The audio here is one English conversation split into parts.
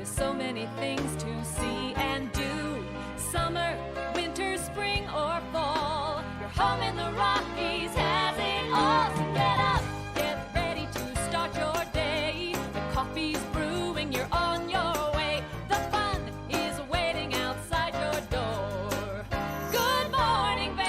There's so many things to see and do. Summer, winter, spring, or fall. Your home in the Rockies has it all. So get up, get ready to start your day. The coffee's brewing, you're on your way. The fun is waiting outside your door. Good morning, Vail.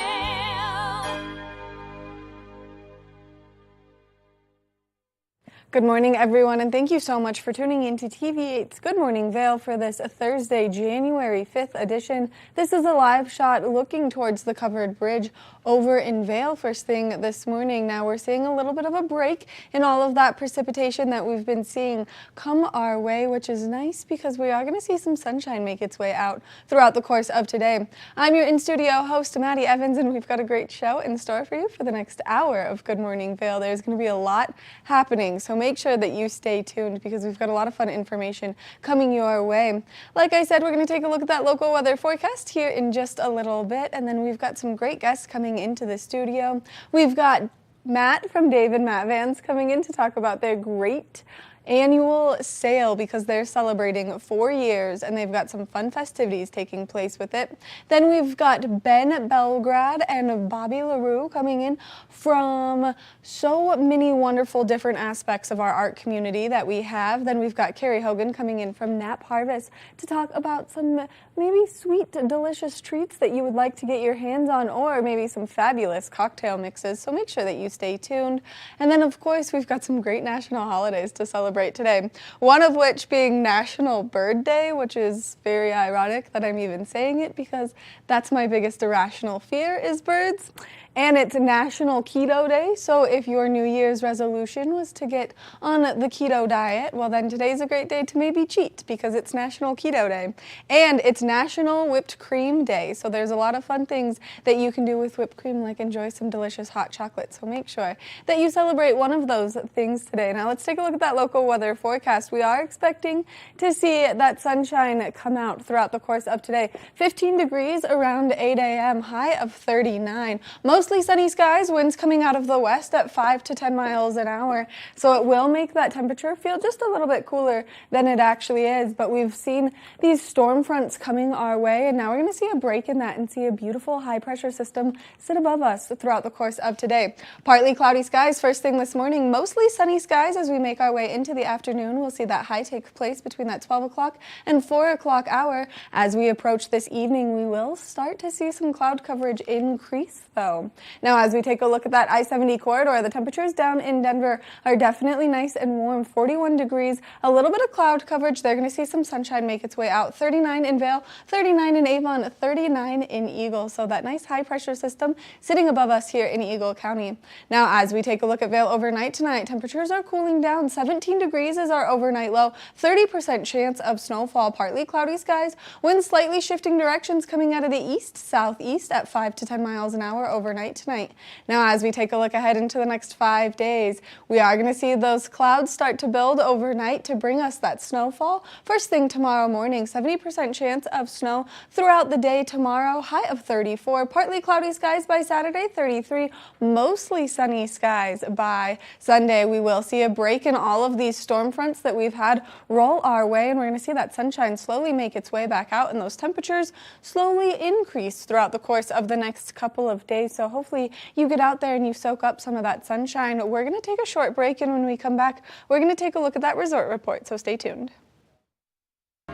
Good morning, everyone, and thank you so much for tuning in to TV8's Good Morning Vail for this Thursday, January 5th edition. This is a live shot looking towards the covered bridge over in Vail first thing this morning. Now we're seeing a little bit of a break in all of that precipitation that we've been seeing come our way, which is nice because we are going to see some sunshine make its way out throughout the course of today. I'm your in-studio host, Maddie Evans, and we've got a great show in store for you for the next hour of Good Morning Vail. There's going to be a lot happening, so make sure that you stay tuned because we've got a lot of fun information coming your way. Like I said, we're going to take a look at that local weather forecast here in just a little bit, and then we've got some great guests coming into the studio. We've got Matt from Dave and Matt Vans coming in to talk about their great annual sale because they're celebrating 4 years and they've got some fun festivities taking place with it. Then we've got Ben Belgrad and Bobby L Heureux coming in from so many wonderful different aspects of our art community that we have. Then we've got Cary Hogan coming in from Knapp Harvest to talk about some maybe sweet, delicious treats that you would like to get your hands on, or maybe some fabulous cocktail mixes. So make sure that you stay tuned. And then, of course, we've got some great national holidays to celebrate today. One of which being National Bird Day, which is very ironic that I'm even saying it because that's my biggest irrational fear is birds. And it's National Keto Day, so if your New Year's resolution was to get on the keto diet, well then today's a great day to maybe cheat because it's National Keto Day. And it's National Whipped Cream Day, so there's a lot of fun things that you can do with whipped cream, like enjoy some delicious hot chocolate, so make sure that you celebrate one of those things today. Now let's take a look at that local weather forecast. We are expecting to see that sunshine come out throughout the course of today. 15 degrees around 8 a.m., high of 39. Mostly sunny skies, winds coming out of the west at 5 to 10 miles an hour. So it will make that temperature feel just a little bit cooler than it actually is. But we've seen these storm fronts coming our way, and now we're going to see a break in that and see a beautiful high pressure system sit above us throughout the course of today. Partly cloudy skies first thing this morning, mostly sunny skies as we make our way into the afternoon. We'll see that high take place between that 12 o'clock and 4 o'clock hour. As we approach this evening, we will start to see some cloud coverage increase though. Now, as we take a look at that I-70 corridor, the temperatures down in Denver are definitely nice and warm, 41 degrees, a little bit of cloud coverage. They're going to see some sunshine make its way out, 39 in Vail, 39 in Avon, 39 in Eagle. So that nice high pressure system sitting above us here in Eagle County. Now, as we take a look at Vail overnight tonight, temperatures are cooling down. 17 degrees is our overnight low, 30% chance of snowfall, partly cloudy skies, winds slightly shifting directions coming out of the east-southeast at 5 to 10 miles an hour overnight tonight. Now, as we take a look ahead into the next 5 days, we are going to see those clouds start to build overnight to bring us that snowfall. First thing tomorrow morning, 70% chance of snow throughout the day tomorrow, high of 34. Partly cloudy skies by Saturday, 33. Mostly sunny skies by Sunday. We will see a break in all of these storm fronts that we've had roll our way, and we're going to see that sunshine slowly make its way back out and those temperatures slowly increase throughout the course of the next couple of days. So hopefully you get out there and you soak up some of that sunshine. We're going to take a short break, and when we come back, we're going to take a look at that resort report, so stay tuned.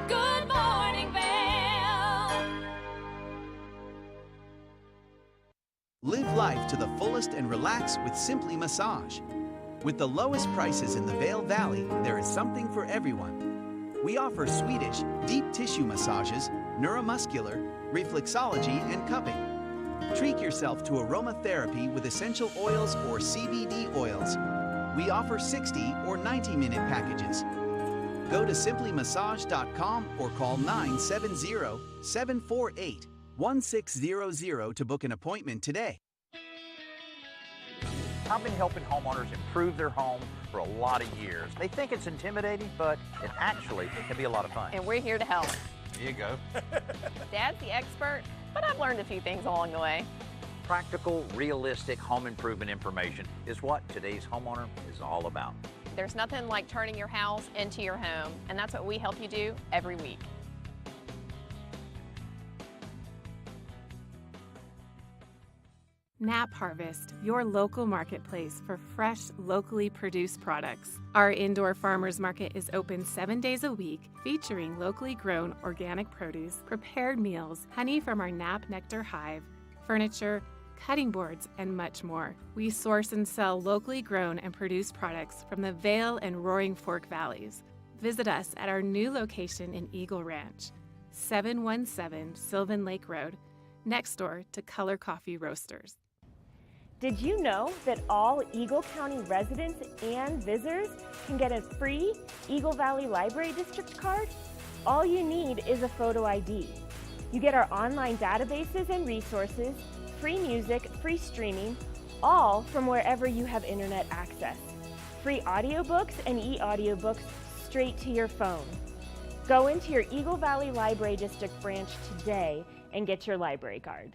Good morning, Vail. Live life to the fullest and relax with Simply Massage. With the lowest prices in the Vail Valley, there is something for everyone. We offer Swedish, deep tissue massages, neuromuscular, reflexology, and cupping. Treat yourself to aromatherapy with essential oils or CBD oils. We offer 60 or 90-minute packages. Go to simplymassage.com or call 970-748-1600 to book an appointment today. I've been helping homeowners improve their home for a lot of years. They think it's intimidating, but it actually can be a lot of fun. And we're here to help. There you go. Dad's the expert, but I've learned a few things along the way. Practical, realistic home improvement information is what today's homeowner is all about. There's nothing like turning your house into your home, and that's what we help you do every week. Knapp Harvest, your local marketplace for fresh, locally produced products. Our indoor farmers market is open 7 days a week, featuring locally grown organic produce, prepared meals, honey from our Knapp Nectar hive, furniture, cutting boards, and much more. We source and sell locally grown and produced products from the Vail and Roaring Fork valleys. Visit us at our new location in Eagle Ranch, 717 Sylvan Lake Road, next door to Color Coffee Roasters. Did you know that all Eagle County residents and visitors can get a free Eagle Valley Library District card? All you need is a photo ID. You get our online databases and resources, free music, free streaming, all from wherever you have internet access. Free audiobooks and e-audiobooks straight to your phone. Go into your Eagle Valley Library District branch today and get your library card.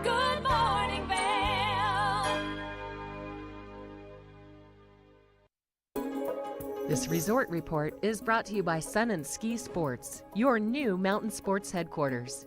Good morning, Vail. This resort report is brought to you by Sun and Ski Sports, your new mountain sports headquarters.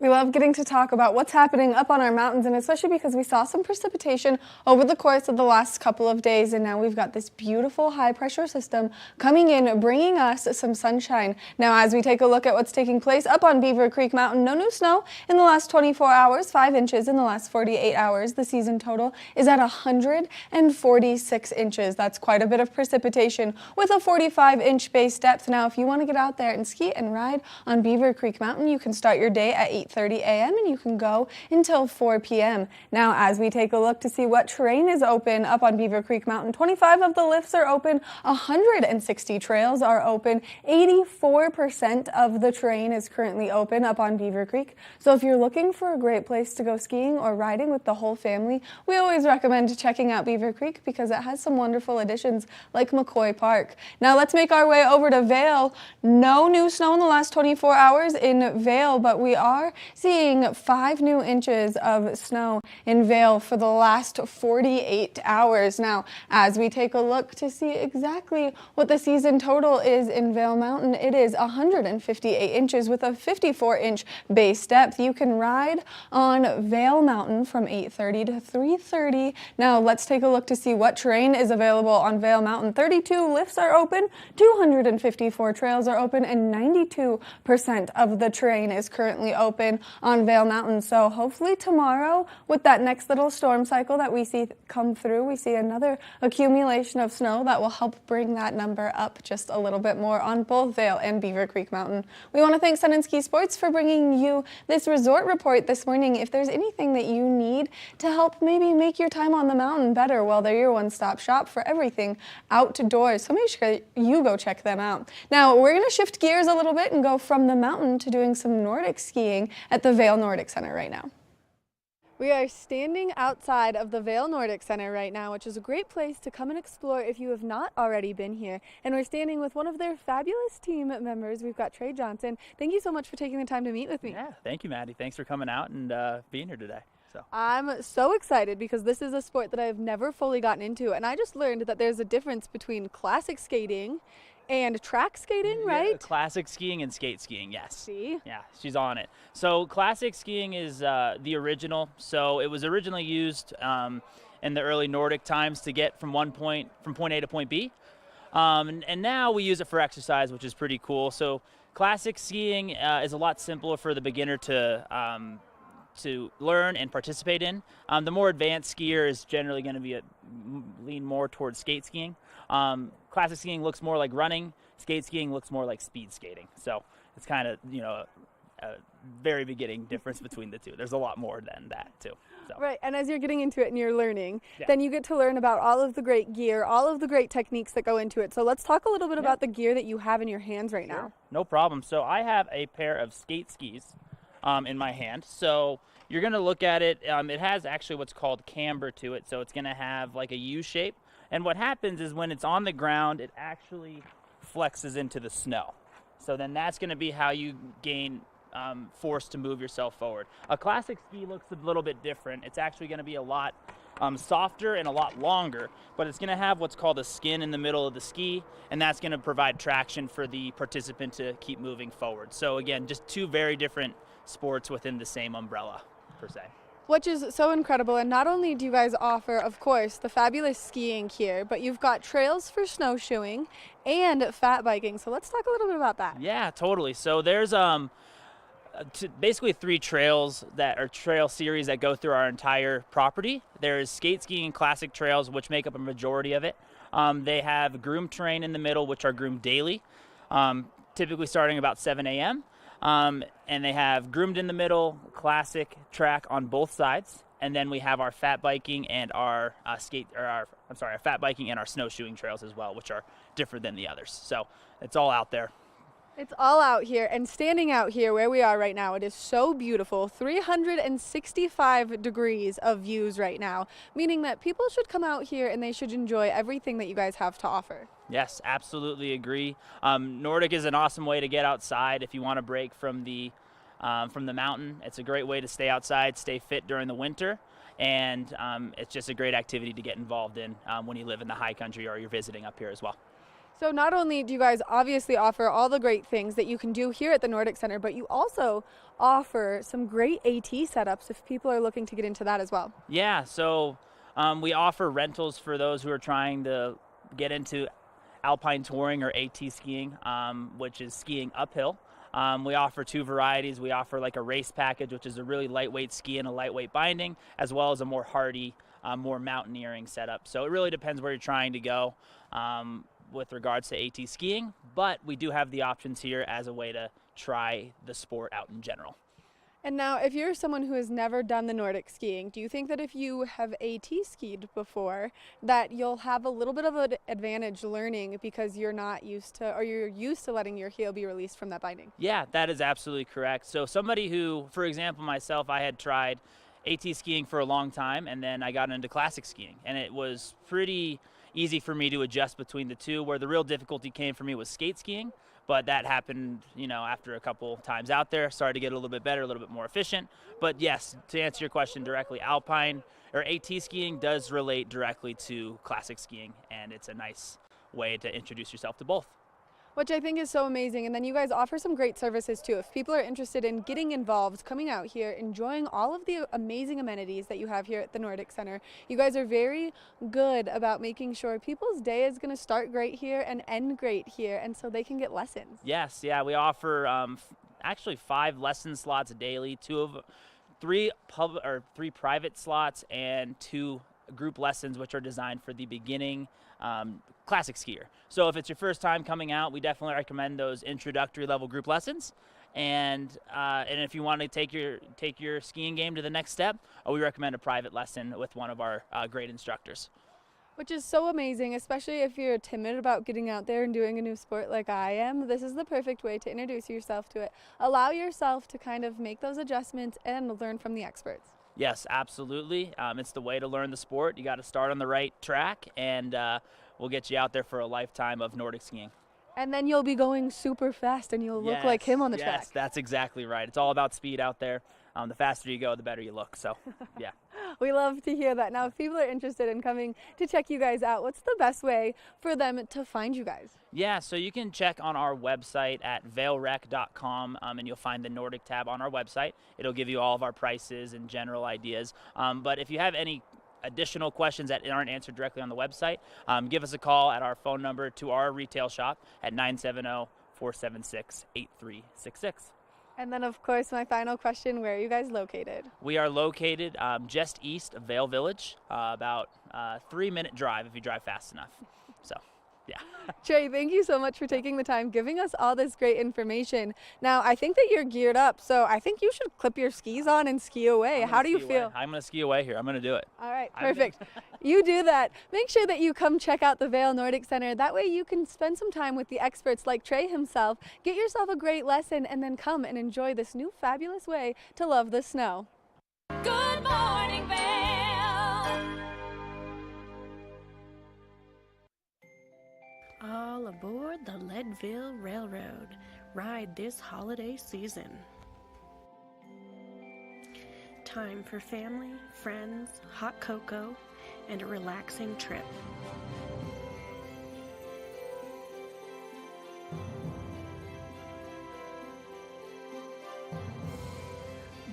We love getting to talk about what's happening up on our mountains, and especially because we saw some precipitation over the course of the last couple of days, and now we've got this beautiful high-pressure system coming in, bringing us some sunshine. Now, as we take a look at what's taking place up on Beaver Creek Mountain, no new snow in the last 24 hours, 5 inches in the last 48 hours. The season total is at 146 inches. That's quite a bit of precipitation with a 45-inch base depth. Now, if you want to get out there and ski and ride on Beaver Creek Mountain, you can start your day at 8:30 a.m. and you can go until 4 p.m. Now, as we take a look to see what terrain is open up on Beaver Creek Mountain, 25 of the lifts are open, 160 trails are open, 84% of the terrain is currently open up on Beaver Creek. So if you're looking for a great place to go skiing or riding with the whole family, we always recommend checking out Beaver Creek because it has some wonderful additions like McCoy Park. Now let's make our way over to Vail. No new snow in the last 24 hours in Vail, but we are seeing 5 new inches of snow in Vail for the last 48 hours. Now, as we take a look to see exactly what the season total is in Vail Mountain, it is 158 inches with a 54-inch base depth. You can ride on Vail Mountain from 8:30 to 3:30. Now, let's take a look to see what terrain is available on Vail Mountain. 32 lifts are open, 254 trails are open, and 92% of the terrain is currently open on Vail Mountain. So hopefully tomorrow, with that next little storm cycle that we see come through, we see another accumulation of snow that will help bring that number up just a little bit more on both Vail and Beaver Creek Mountain. We want to thank Sun and Ski Sports for bringing you this resort report this morning. If there's anything that you need to help maybe make your time on the mountain better, well, they're your one-stop shop for everything outdoors. So make sure you go check them out. Now, we're going to shift gears a little bit and go from the mountain to doing some Nordic skiing at the Vail Nordic Center right now. We are standing outside of the Vail Nordic Center right now, which is a great place to come and explore if you have not already been here. And we're standing with one of their fabulous team members. We've got Trey Johnson. Thank you so much for taking the time to meet with me. Yeah, thank you, Maddie. Thanks for coming out and being here today. So I'm so excited because this is a sport that I've never fully gotten into, and I just learned that there's a difference between classic skating and track skating, right? Yeah, classic skiing and skate skiing, yes. See? Yeah, she's on it. So classic skiing is the original. So it was originally used in the early Nordic times to get from point A to point B. And now we use it for exercise, which is pretty cool. So classic skiing is a lot simpler for the beginner to learn and participate in. The more advanced skier is generally going to be lean more towards skate skiing. Classic skiing looks more like running. Skate skiing looks more like speed skating. So it's kind of, a very beginning difference between the two. There's a lot more than that too. So. Right, and as you're getting into it and you're learning, then you get to learn about all of the great gear, all of the great techniques that go into it. So let's talk a little bit about the gear that you have in your hands right now. No problem. So I have a pair of skate skis in my hand. So you're going to look at it. It has actually what's called camber to it. So it's going to have like a U shape. And what happens is when it's on the ground, it actually flexes into the snow. So then that's going to be how you gain forced to move yourself forward. A classic ski looks a little bit different. It's actually going to be a lot softer and a lot longer, but it's going to have what's called a skin in the middle of the ski, and that's going to provide traction for the participant to keep moving forward. So again, just two very different sports within the same umbrella, per se. Which is so incredible. And not only do you guys offer, of course, the fabulous skiing here, but you've got trails for snowshoeing and fat biking. So let's talk a little bit about that. Yeah, totally. So there's basically 3 trails that are trail series that go through our entire property. There's skate skiing and classic trails, which make up a majority of it. They have groomed terrain in the middle, which are groomed daily, typically starting about 7 a.m. And they have groomed in the middle, classic track on both sides. And then we have our fat biking and our our fat biking and our snowshoeing trails as well, which are different than the others. So it's all out there. It's all out here, and standing out here where we are right now, it is so beautiful. 365 degrees of views right now, meaning that people should come out here and they should enjoy everything that you guys have to offer. Yes, absolutely agree. Nordic is an awesome way to get outside if you want to break from the mountain. It's a great way to stay outside, stay fit during the winter, and it's just a great activity to get involved in when you live in the high country or you're visiting up here as well. So not only do you guys obviously offer all the great things that you can do here at the Nordic Center, but you also offer some great AT setups if people are looking to get into that as well. Yeah, so we offer rentals for those who are trying to get into alpine touring or AT skiing, which is skiing uphill. We offer 2 varieties. We offer like a race package, which is a really lightweight ski and a lightweight binding, as well as a more hardy, more mountaineering setup. So it really depends where you're trying to go with regards to AT skiing, but we do have the options here as a way to try the sport out in general. And now, if you're someone who has never done the Nordic skiing, do you think that if you have AT skied before, that you'll have a little bit of an advantage learning because you're not used to, or you're used to letting your heel be released from that binding? Yeah, that is absolutely correct. So somebody who, for example, myself, I had tried AT skiing for a long time, and then I got into classic skiing, and it was pretty easy for me to adjust between the two. Where the real difficulty came for me was skate skiing, but that happened, after a couple times out there. Started to get a little bit better, a little bit more efficient. But yes, to answer your question directly, alpine or AT skiing does relate directly to classic skiing, and it's a nice way to introduce yourself to both. Which I think is so amazing. And then you guys offer some great services too. If people are interested in getting involved, coming out here, enjoying all of the amazing amenities that you have here at the Nordic Center, you guys are very good about making sure people's day is going to start great here and end great here, and so they can get lessons. Yes, yeah, we offer actually 5 lesson slots daily, 3 private slots, and 2 group lessons, which are designed for the beginning classic skier. So if it's your first time coming out, we definitely recommend those introductory level group lessons. And if you want to take your skiing game to the next step, we recommend a private lesson with one of our great instructors. Which is so amazing, especially if you're timid about getting out there and doing a new sport like I am. This is the perfect way to introduce yourself to it. Allow yourself to kind of make those adjustments and learn from the experts. Yes, absolutely. It's the way to learn the sport. You got to start on the right track, and we'll get you out there for a lifetime of Nordic skiing. And then you'll be going super fast, and you'll look like him on the track. Yes, that's exactly right. It's all about speed out there. The faster you go, the better you look. So, yeah. We love to hear that. Now, if people are interested in coming to check you guys out, what's the best way for them to find you guys? Yeah, so you can check on our website at vailrec.com, and you'll find the Nordic tab on our website. It'll give you all of our prices and general ideas. But if you have any additional questions that aren't answered directly on the website, give us a call at our phone number to our retail shop at 970-476-8366. And then, of course, my final question, where are you guys located? We are located just east of Vail Village, about a 3-minute drive if you drive fast enough. So, yeah. Trey, thank you so much for taking the time, giving us all this great information. Now, I think that you're geared up, so I think you should clip your skis on and ski away. How do you feel? I'm going to ski away here. I'm going to do it. All right, perfect. You do that. Make sure that you come check out the Vail Nordic Center. That way you can spend some time with the experts like Trey himself, get yourself a great lesson, and then come and enjoy this new fabulous way to love the snow. Good morning, Vail. All aboard the Leadville Railroad. Ride this holiday season. time for family, friends, hot cocoa, and a relaxing trip.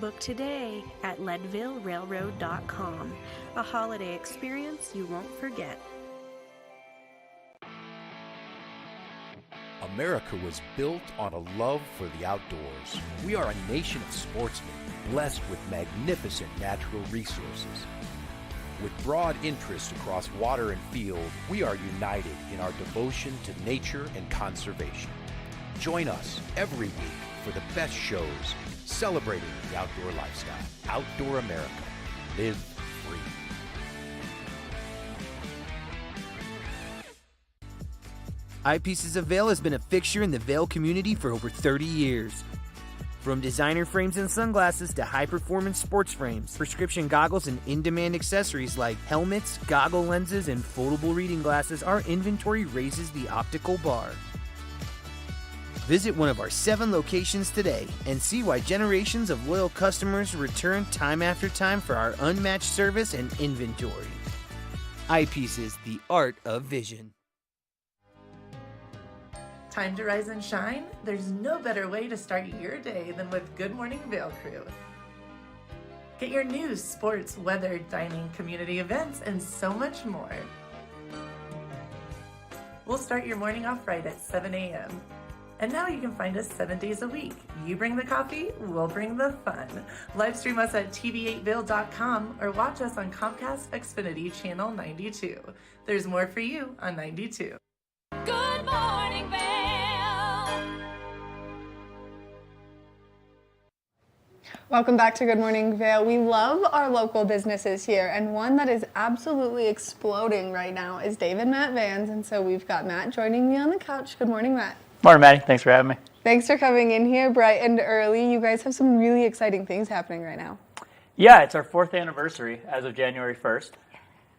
Book today at leadvillerailroad.com, a holiday experience you won't forget. America was built on a love for the outdoors. We are a nation of sportsmen, blessed with magnificent natural resources. With broad interests across water and field, we are united in our devotion to nature and conservation. Join us every week for the best shows celebrating the outdoor lifestyle. Outdoor America. Live free. Eyepieces of Vail has been a fixture in the Vail community for over 30 years. From designer frames and sunglasses to high-performance sports frames, prescription goggles, and in-demand accessories like helmets, goggle lenses, and foldable reading glasses, our inventory raises the optical bar. Visit one of our 7 locations today and see why generations of loyal customers return time after time for our unmatched service and inventory. Eyepieces, the art of vision. Time to rise and shine? There's no better way to start your day than with Good Morning Vail Crew. Get your news, sports, weather, dining, community events, and so much more. We'll start your morning off right at 7 a.m. And now you can find us 7 days a week. You bring the coffee, we'll bring the fun. Live stream us at tv8vail.com or watch us on Comcast Xfinity Channel 92. There's more for you on 92. Good morning, Vail. Welcome back to Good Morning Vail. We love our local businesses here, and one that is absolutely exploding right now is Dave and Matt Vans, and so we've got Matt joining me on the couch. Good morning, Matt. Morning, Maddie. Thanks for having me. Thanks for coming in here bright and early. You guys have some really exciting things happening right now. Yeah, it's our 4th anniversary as of January 1st.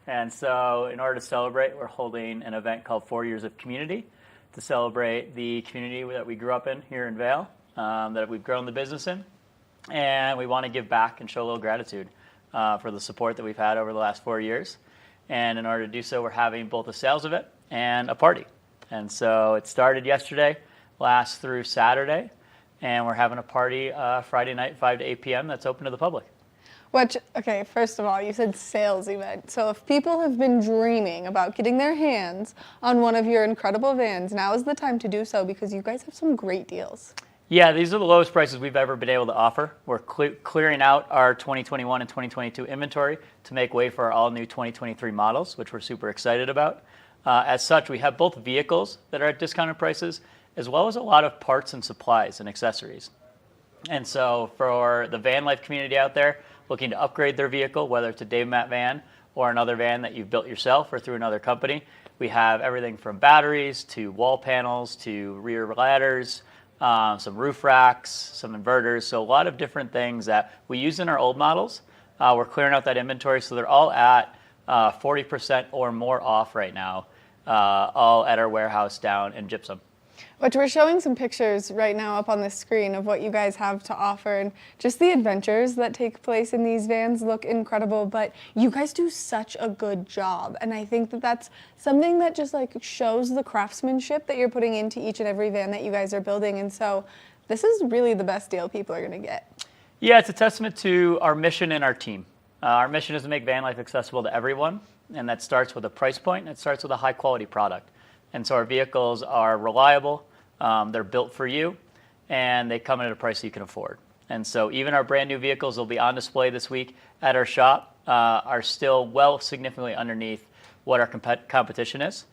And so in order to celebrate, we're holding an event called 4 Years of Community to celebrate the community that we grew up in here in Vail, that we've grown the business in. And we want to give back and show a little gratitude for the support that we've had over the last 4 years. And in order to do so, we're having both a sales event and a party. And so it started yesterday, lasts through Saturday, and we're having a party Friday night, 5 to 8 p.m. that's open to the public. Okay, first of all, you said sales event. So if people have been dreaming about getting their hands on one of your incredible vans, now is the time to do so because you guys have some great deals. Yeah, these are the lowest prices we've ever been able to offer. We're clearing out our 2021 and 2022 inventory to make way for our all-new 2023 models, which we're super excited about. As such, we have both vehicles that are at discounted prices, as well as a lot of parts and supplies and accessories. And so for the van life community out there looking to upgrade their vehicle, whether it's a Dave Matt van or another van that you've built yourself or through another company, we have everything from batteries to wall panels to rear ladders, some roof racks, some inverters, so a lot of different things that we use in our old models. We're clearing out that inventory, so they're all at 40% or more off right now, all at our warehouse down in Gypsum. Which we're showing some pictures right now up on the screen of what you guys have to offer, and just the adventures that take place in these vans look incredible, but you guys do such a good job, and I think that that's something that just like shows the craftsmanship that you're putting into each and every van that you guys are building, and so this is really the best deal people are going to get. Yeah, it's a testament to our mission and our team. Our mission is to make van life accessible to everyone, and that starts with a price point, and it starts with a high-quality product. And so our vehicles are reliable, they're built for you, and they come in at a price you can afford. And so even our brand new vehicles that will be on display this week at our shop are still well significantly underneath what our competition is.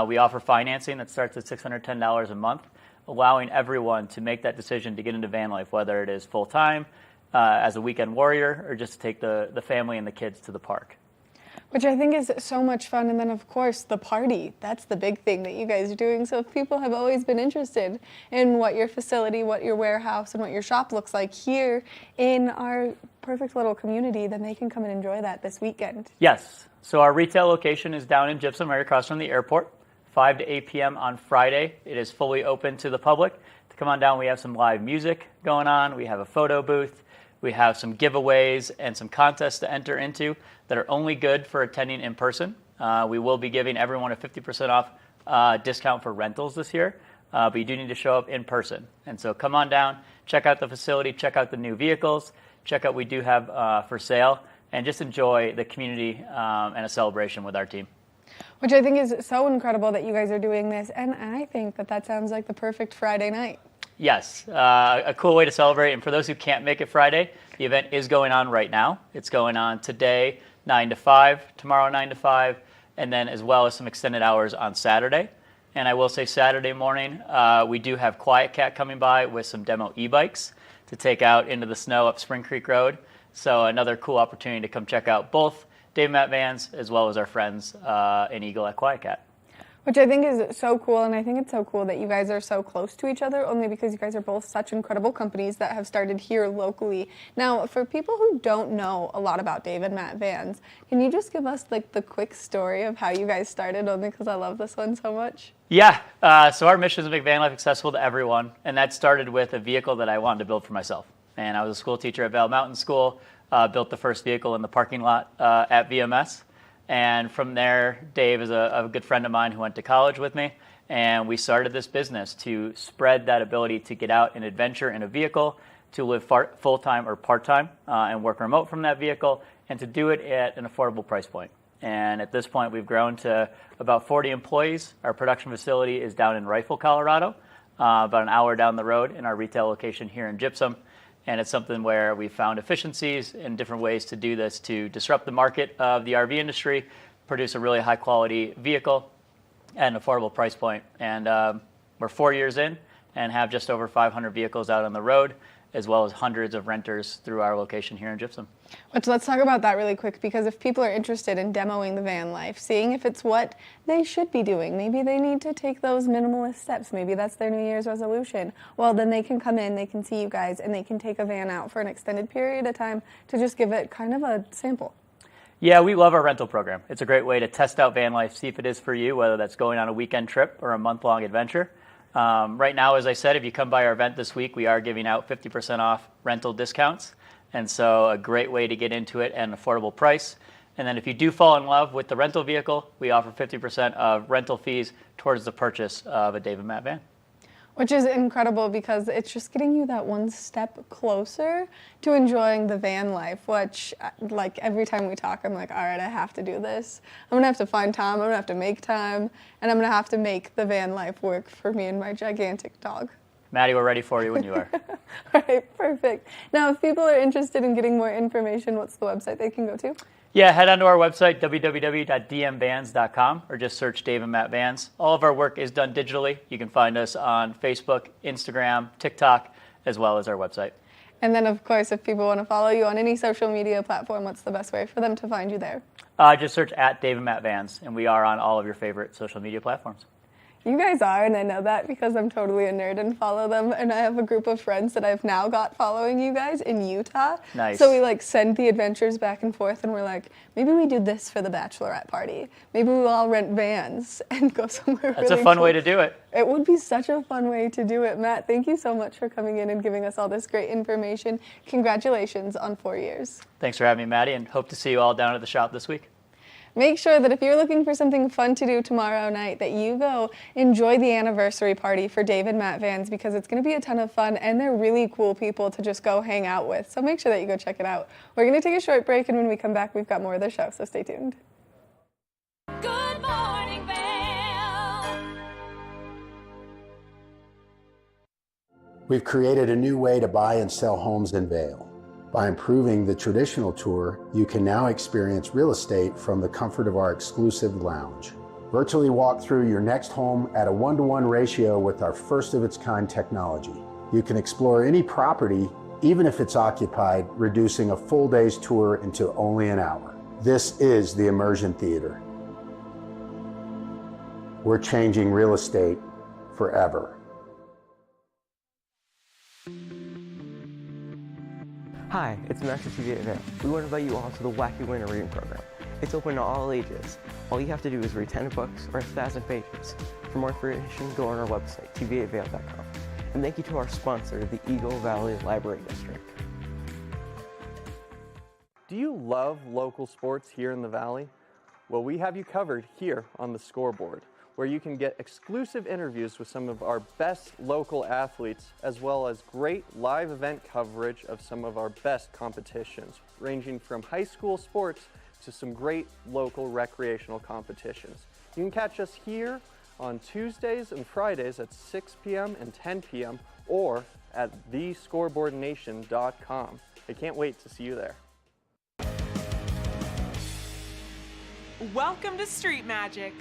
We offer financing that starts at $610 a month, allowing everyone to make that decision to get into van life, whether it is full-time, as a weekend warrior, or just to take the family and the kids to the park. Which I think is so much fun. And then, of course, the party. That's the big thing that you guys are doing. So if people have always been interested in what your facility, what your warehouse, and what your shop looks like here in our perfect little community, then they can come and enjoy that this weekend. Yes. So our retail location is down in Gypsum, right across from the airport, 5 to 8 p.m. on Friday. It is fully open to the public. To come on down, we have some live music going on. We have a photo booth. We have some giveaways and some contests to enter into that are only good for attending in person. We will be giving everyone a 50% off discount for rentals this year, but you do need to show up in person. And so come on down, check out the facility, check out the new vehicles, check out what we do have for sale, and just enjoy the community and a celebration with our team. Which I think is so incredible that you guys are doing this, and I think that sounds like the perfect Friday night. Yes, a cool way to celebrate. And for those who can't make it Friday, the event is going on right now. It's going on today, 9 to 5, tomorrow 9 to 5, and then as well as some extended hours on Saturday. And I will say Saturday morning, we do have Quiet Cat coming by with some demo e-bikes to take out into the snow up Spring Creek Road. So another cool opportunity to come check out both Dave and Matt vans as well as our friends in Eagle at Quiet Cat. Which I think is so cool, and I think it's so cool that you guys are so close to each other, only because you guys are both such incredible companies that have started here locally. Now, for people who don't know a lot about Dave and Matt Vans, can you just give us like the quick story of how you guys started, only because I love this one so much? Yeah, so our mission is to make van life accessible to everyone, and that started with a vehicle that I wanted to build for myself. And I was a school teacher at Vail Mountain School, built the first vehicle in the parking lot at VMS. And from there, Dave is a good friend of mine who went to college with me, and we started this business to spread that ability to get out and adventure in a vehicle, to live full-time or part-time and work remote from that vehicle, and to do it at an affordable price point. And at this point, we've grown to about 40 employees. Our production facility is down in Rifle, Colorado, about an hour down the road in our retail location here in Gypsum. And it's something where we found efficiencies and different ways to do this to disrupt the market of the RV industry, produce a really high quality vehicle at an affordable price point. And we're 4 years in and have just over 500 vehicles out on the road, as well as hundreds of renters through our location here in Gypsum. Let's talk about that really quick, because if people are interested in demoing the van life, seeing if it's what they should be doing, maybe they need to take those minimalist steps, maybe that's their New Year's resolution, well, then they can come in, they can see you guys, and they can take a van out for an extended period of time to just give it kind of a sample. Yeah, we love our rental program. It's a great way to test out van life, see if it is for you, whether that's going on a weekend trip or a month-long adventure. Right now, as I said, if you come by our event this week, we are giving out 50% off rental discounts. And so a great way to get into it at an affordable price. And then if you do fall in love with the rental vehicle, we offer 50% of rental fees towards the purchase of a Dave and Matt van. Which is incredible, because it's just getting you that one step closer to enjoying the van life, which, like, every time we talk, I'm like, all right, I have to do this. I'm going to have to find time, I'm going to have to make time, and I'm going to have to make the van life work for me and my gigantic dog. Maddie, we're ready for you when you are. All right, perfect. Now, if people are interested in getting more information, what's the website they can go to? Yeah, head on to our website, www.dmvans.com, or just search Dave and Matt Vans. All of our work is done digitally. You can find us on Facebook, Instagram, TikTok, as well as our website. And then, of course, if people want to follow you on any social media platform, what's the best way for them to find you there? Just search at Dave and Matt Vans, and we are on all of your favorite social media platforms. You guys are, and I know that because I'm totally a nerd and follow them. And I have a group of friends that I've now got following you guys in Utah. Nice. So we like send the adventures back and forth, and we're like, maybe we do this for the bachelorette party. Maybe we'll all rent vans and go somewhere That's really a fun cool. way to do it. It would be such a fun way to do it. Matt, thank you so much for coming in and giving us all this great information. Congratulations on 4 years. Thanks for having me, Maddie, and hope to see you all down at the shop this week. Make sure that if you're looking for something fun to do tomorrow night, that you go enjoy the anniversary party for Dave and Matt Vans, because it's going to be a ton of fun, and they're really cool people to just go hang out with. So make sure that you go check it out. We're going to take a short break, and when we come back, we've got more of the show, so stay tuned. Good morning, Vail. We've created a new way to buy and sell homes in Vail. By improving the traditional tour, you can now experience real estate from the comfort of our exclusive lounge. Virtually walk through your next home at a 1-to-1 ratio with our first-of-its-kind technology. You can explore any property, even if it's occupied, reducing a full day's tour into only an hour. This is the Immersion Theater. We're changing real estate forever. Hi, it's Master TV at Vail. We want to invite you all to the Wacky Winter Reading Program. It's open to all ages. All you have to do is read 10 books or 1,000 pages. For more information, go on our website, tv8vail.com. And thank you to our sponsor, the Eagle Valley Library District. Do you love local sports here in the Valley? Well, we have you covered here on the Scoreboard, where you can get exclusive interviews with some of our best local athletes, as well as great live event coverage of some of our best competitions, ranging from high school sports to some great local recreational competitions. You can catch us here on Tuesdays and Fridays at 6 p.m. and 10 p.m. or at thescoreboardnation.com. I can't wait to see you there. Welcome to Street Magic.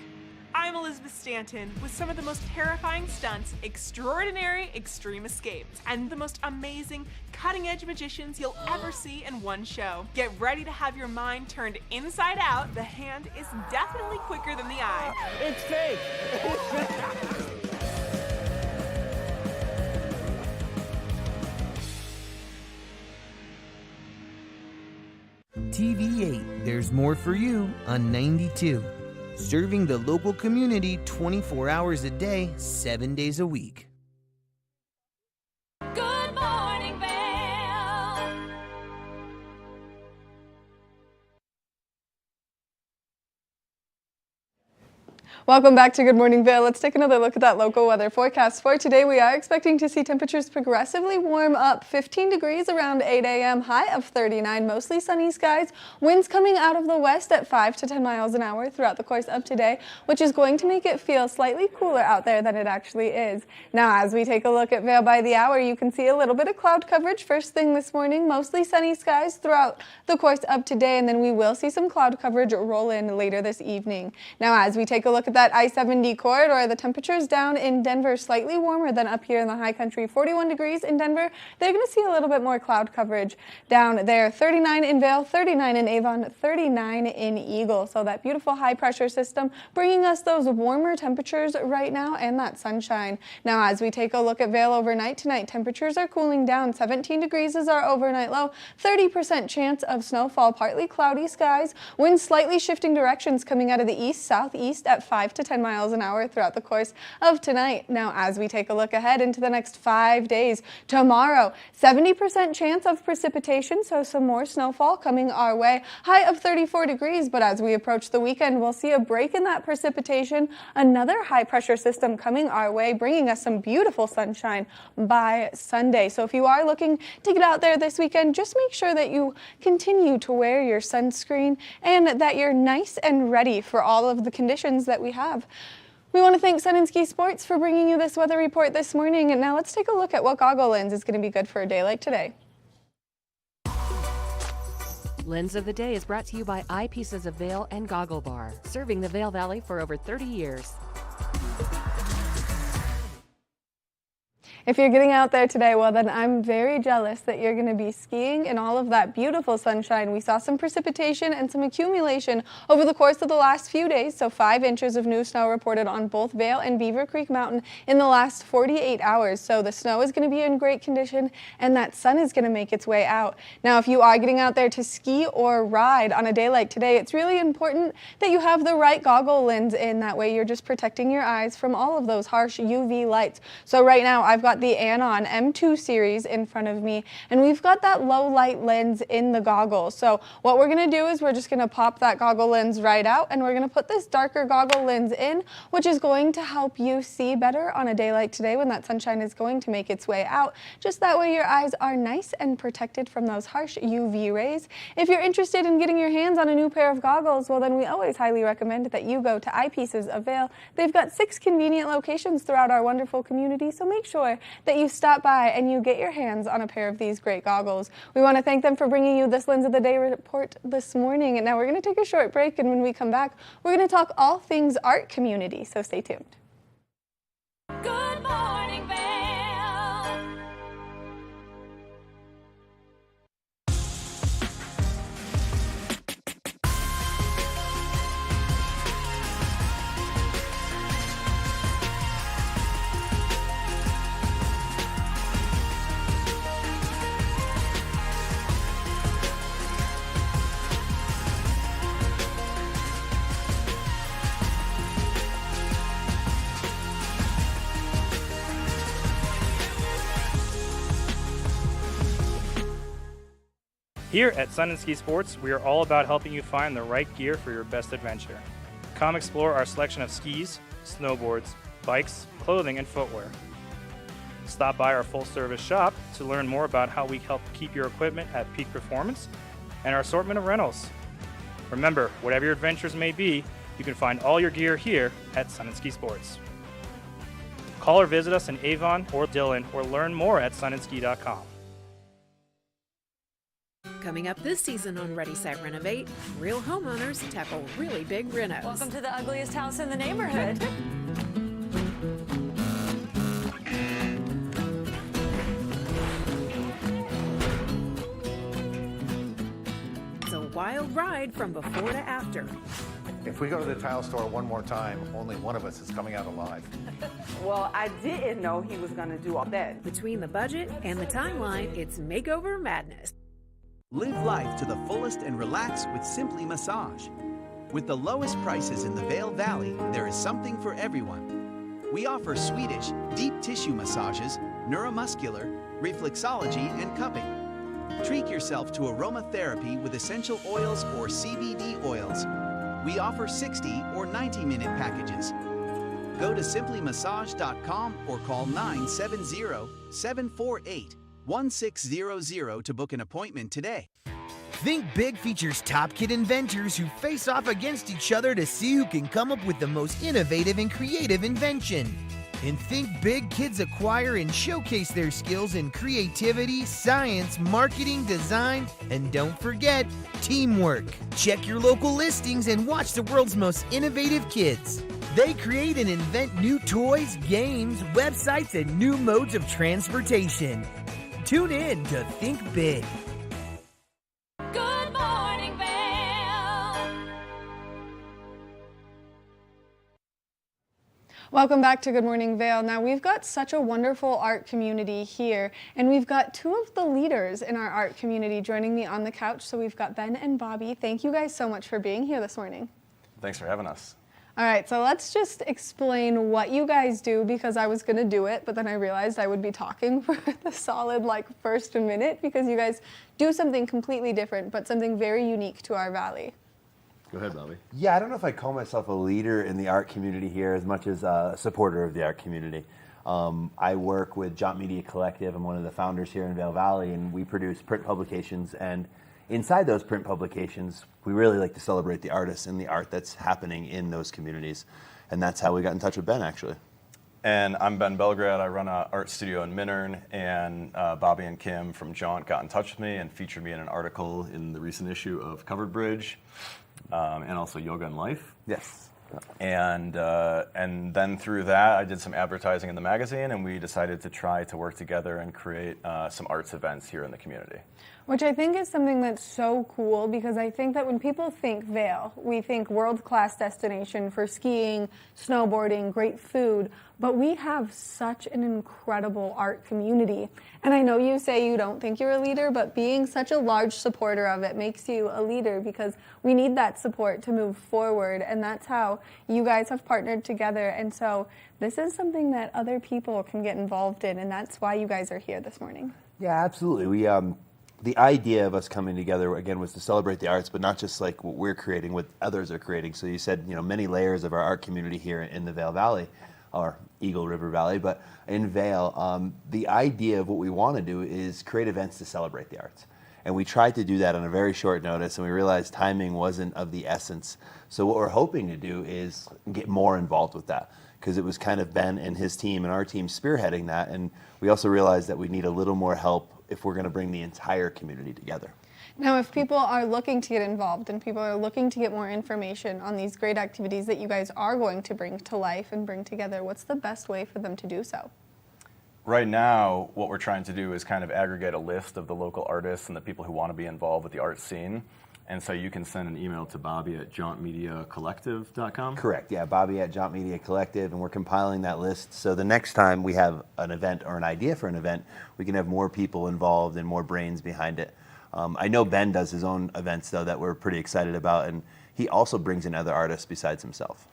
I'm Elizabeth Stanton with some of the most terrifying stunts, extraordinary extreme escapes, and the most amazing cutting-edge magicians you'll ever see in one show. Get ready to have your mind turned inside out. The hand is definitely quicker than the eye. It's fake! TV8, there's more for you on 92. Serving the local community 24 hours a day, 7 days a week. Good morning, Vail. Welcome back to Good Morning Vail. Let's take another look at that local weather forecast. For today, we are expecting to see temperatures progressively warm up. 15 degrees around 8 a.m., high of 39, mostly sunny skies. Winds coming out of the west at 5 to 10 miles an hour throughout the course of today, which is going to make it feel slightly cooler out there than it actually is. Now, as we take a look at Vail by the hour, you can see a little bit of cloud coverage first thing this morning, mostly sunny skies throughout the course of today, and then we will see some cloud coverage roll in later this evening. Now, as we take a look at that I-70 corridor, the temperatures down in Denver slightly warmer than up here in the high country. 41 degrees in Denver. They're going to see a little bit more cloud coverage down there. 39 in Vail, 39 in Avon, 39 in Eagle. So that beautiful high pressure system bringing us those warmer temperatures right now and that sunshine. Now, as we take a look at Vail overnight tonight, temperatures are cooling down. 17 degrees is our overnight low. 30% chance of snowfall, partly cloudy skies. Winds slightly shifting directions coming out of the east-southeast at 5 to 10 miles an hour throughout the course of tonight. Now, as we take a look ahead into the next 5 days, tomorrow, 70% chance of precipitation, so some more snowfall coming our way. High of 34 degrees, but as we approach the weekend, we'll see a break in that precipitation. Another high pressure system coming our way, bringing us some beautiful sunshine by Sunday. So if you are looking to get out there this weekend, just make sure that you continue to wear your sunscreen and that you're nice and ready for all of the conditions that we have. We want to thank Sun & Ski Sports for bringing you this weather report this morning. And now let's take a look at what goggle lens is going to be good for a day like today. Lens of the Day is brought to you by Eyepieces of Vail and Goggle Bar, serving the Vail Valley for over 30 years. If you're getting out there today, well then I'm very jealous that you're going to be skiing in all of that beautiful sunshine. We saw some precipitation and some accumulation over the course of the last few days, so 5 inches of new snow reported on both Vail and Beaver Creek Mountain in the last 48 hours. So the snow is going to be in great condition and that sun is going to make its way out. Now, if you are getting out there to ski or ride on a day like today, it's really important that you have the right goggle lens in. That way you're just protecting your eyes from all of those harsh UV lights. So right now I've got the Anon M2 series in front of me, and we've got that low light lens in the goggle. So what we're going to do is we're just going to pop that goggle lens right out, and we're going to put this darker goggle lens in, which is going to help you see better on a day like today when that sunshine is going to make its way out. Just that way your eyes are nice and protected from those harsh UV rays. If you're interested in getting your hands on a new pair of goggles, well then we always highly recommend that you go to Eyepieces of Vail. They've got 6 convenient locations throughout our wonderful community, so make sure that you stop by and you get your hands on a pair of these great goggles. We want to thank them for bringing you this Lens of the Day report this morning. And now we're going to take a short break, and when we come back, we're going to talk all things art community, so stay tuned. Good morning, Vail. Here at Sun & Ski Sports, we are all about helping you find the right gear for your best adventure. Come explore our selection of skis, snowboards, bikes, clothing, and footwear. Stop by our full-service shop to learn more about how we help keep your equipment at peak performance and our assortment of rentals. Remember, whatever your adventures may be, you can find all your gear here at Sun & Ski Sports. Call or visit us in Avon or Dillon or learn more at sunandski.com. Coming up this season on Ready, Set, Renovate, real homeowners tackle really big renos. Welcome to the ugliest house in the neighborhood. It's a wild ride from before to after. If we go to the tile store one more time, only one of us is coming out alive. Well, I didn't know he was going to do all that. Between the budget and the timeline, it's makeover madness. Live life to the fullest and relax with Simply Massage. With the lowest prices in the Vail Valley, there is something for everyone. We offer Swedish, deep tissue massages, neuromuscular, reflexology, and cupping. Treat yourself to aromatherapy with essential oils or CBD oils. We offer 60 or 90-minute packages. Go to simplymassage.com or call 970-748-1600 to book an appointment today. Think Big features top kid inventors who face off against each other to see who can come up with the most innovative and creative invention. And Think Big kids acquire and showcase their skills in creativity, science, marketing, design, and don't forget, teamwork. Check your local listings and watch the world's most innovative kids. They create and invent new toys, games, websites, and new modes of transportation. Tune in to Think Big. Good morning, Vail. Welcome back to Good Morning Vail. Now, we've got such a wonderful art community here, and we've got two of the leaders in our art community joining me on the couch. So we've got Ben and Bobby. Thank you guys so much for being here this morning. Thanks for having us. All right, so let's just explain what you guys do, because I was going to do it, but then I realized I would be talking for the solid first minute, because you guys do something completely different, but something very unique to our valley. Go ahead, Bobby. Yeah, I don't know if I call myself a leader in the art community here as much as a supporter of the art community. I work with Jaunt Media Collective. I'm one of the founders here in Vail Valley, and we produce print publications. And inside those print publications, we really like to celebrate the artists and the art that's happening in those communities. And that's how we got in touch with Ben, actually. And I'm Ben Belgrad. I run an art studio in Minern, and Bobby and Kim from Jaunt got in touch with me and featured me in an article in the recent issue of Covered Bridge, and also Yoga and Life. Yes. And then through that, I did some advertising in the magazine, and we decided to try to work together and create some arts events here in the community. Which I think is something that's so cool, because I think that when people think Vail, we think world-class destination for skiing, snowboarding, great food, but we have such an incredible art community. And I know you say you don't think you're a leader, but being such a large supporter of it makes you a leader, because we need that support to move forward, and that's how you guys have partnered together. And so this is something that other people can get involved in, and that's why you guys are here this morning. Yeah, absolutely. The idea of us coming together, again, was to celebrate the arts, but not just like what we're creating, what others are creating. So you said, many layers of our art community here in the Vail Valley, or Eagle River Valley, but in Vail, the idea of what we want to do is create events to celebrate the arts. And we tried to do that on a very short notice, and we realized timing wasn't of the essence. So what we're hoping to do is get more involved with that, because it was kind of Ben and his team and our team spearheading that, and we also realized that we need a little more help if we're going to bring the entire community together. Now, if people are looking to get involved and people are looking to get more information on these great activities that you guys are going to bring to life and bring together, what's the best way for them to do so? Right now, what we're trying to do is kind of aggregate a list of the local artists and the people who want to be involved with the art scene. And so you can send an email to Bobby at jauntmediacollective.com. Correct, yeah, Bobby at Jaunt Media Collective, and we're compiling that list. So the next time we have an event or an idea for an event, we can have more people involved and more brains behind it. I know Ben does his own events, though, that we're pretty excited about, and he also brings in other artists besides himself.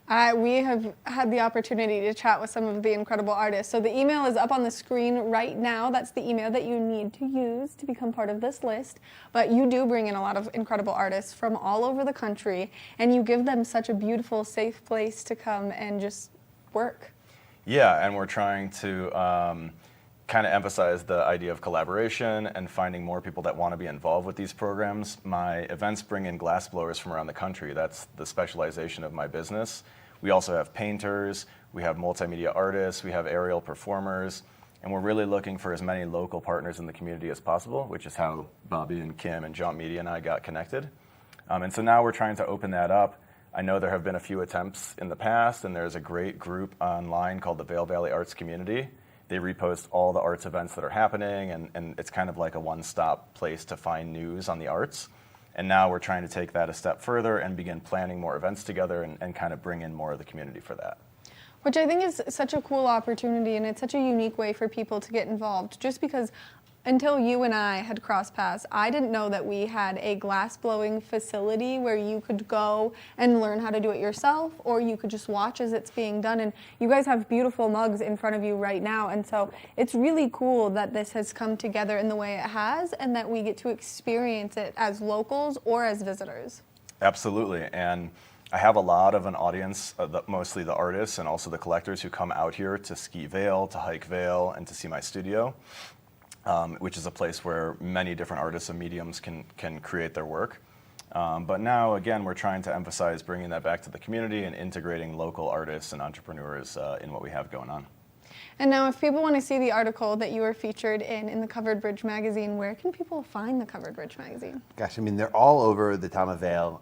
We have had the opportunity to chat with some of the incredible artists. So the email is up on the screen right now. That's the email that you need to use to become part of this list. But you do bring in a lot of incredible artists from all over the country, and you give them such a beautiful, safe place to come and just work. Yeah, and we're trying to kind of emphasize the idea of collaboration and finding more people that want to be involved with these programs. My events bring in glassblowers from around the country. That's the specialization of my business. We also have painters, we have multimedia artists, we have aerial performers, and we're really looking for as many local partners in the community as possible, which is how Bobby and Kim and Jaunt Media and I got connected. And so now we're trying to open that up. I know there have been a few attempts in the past, and there's a great group online called the Vail Valley Arts Community. They repost all the arts events that are happening, and it's kind of like a one-stop place to find news on the arts. And now we're trying to take that a step further and begin planning more events together and kind of bring in more of the community for that. Which I think is such a cool opportunity, and it's such a unique way for people to get involved. Just because until you and I had crossed paths, I didn't know that we had a glass blowing facility where you could go and learn how to do it yourself, or you could just watch as it's being done. And you guys have beautiful mugs in front of you right now, and so it's really cool that this has come together in the way it has, and that we get to experience it as locals or as visitors. Absolutely, and I have a lot of an audience, mostly the artists and also the collectors who come out here to ski Vail, to hike Vail, and to see my studio. Which is a place where many different artists and mediums can create their work. But now, again, we're trying to emphasize bringing that back to the community and integrating local artists and entrepreneurs in what we have going on. And now, if people want to see the article that you were featured in the Covered Bridge magazine, where can people find the Covered Bridge magazine? Gosh, I mean, they're all over the town of Vail.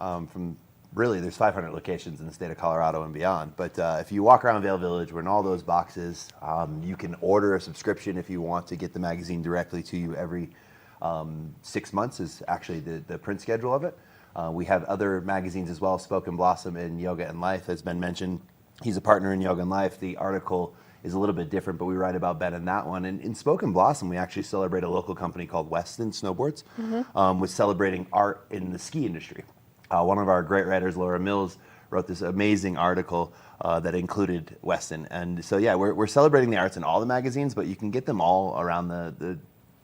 Really, there's 500 locations in the state of Colorado and beyond. But if you walk around Vail Village, we're in all those boxes. You can order a subscription if you want to get the magazine directly to you every 6 months is actually the print schedule of it. We have other magazines as well. Spoken Blossom in Yoga and Life has been mentioned. He's a partner in Yoga and Life. The article is a little bit different, but we write about Ben in that one. And in Spoken Blossom, we actually celebrate a local company called Weston Snowboards, with celebrating art in the ski industry. One of our great writers, Laura Mills, wrote this amazing article that included Weston. And so, yeah, we're celebrating the arts in all the magazines, but you can get them all around the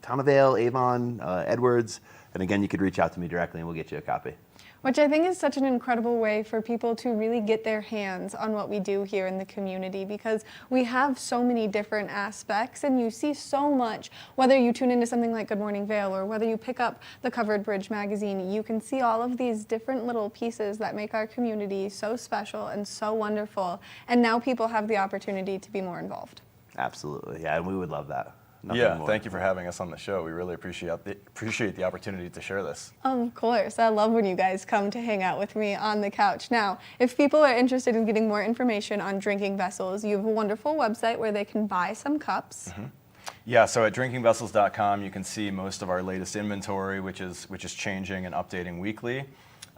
town of Vail, Avon, Edwards. And again, you could reach out to me directly and we'll get you a copy. Which I think is such an incredible way for people to really get their hands on what we do here in the community, because we have so many different aspects, and you see so much, whether you tune into something like Good Morning Vail or whether you pick up the Covered Bridge magazine, you can see all of these different little pieces that make our community so special and so wonderful, and now people have the opportunity to be more involved. Absolutely, yeah, and we would love that. Thank you for having us on the show. We really appreciate the opportunity to share this. Of course. I love when you guys come to hang out with me on the couch. Now, if people are interested in getting more information on drinking vessels, you have a wonderful website where they can buy some cups. Yeah, so at drinkingvessels.com you can see most of our latest inventory, which is changing and updating weekly.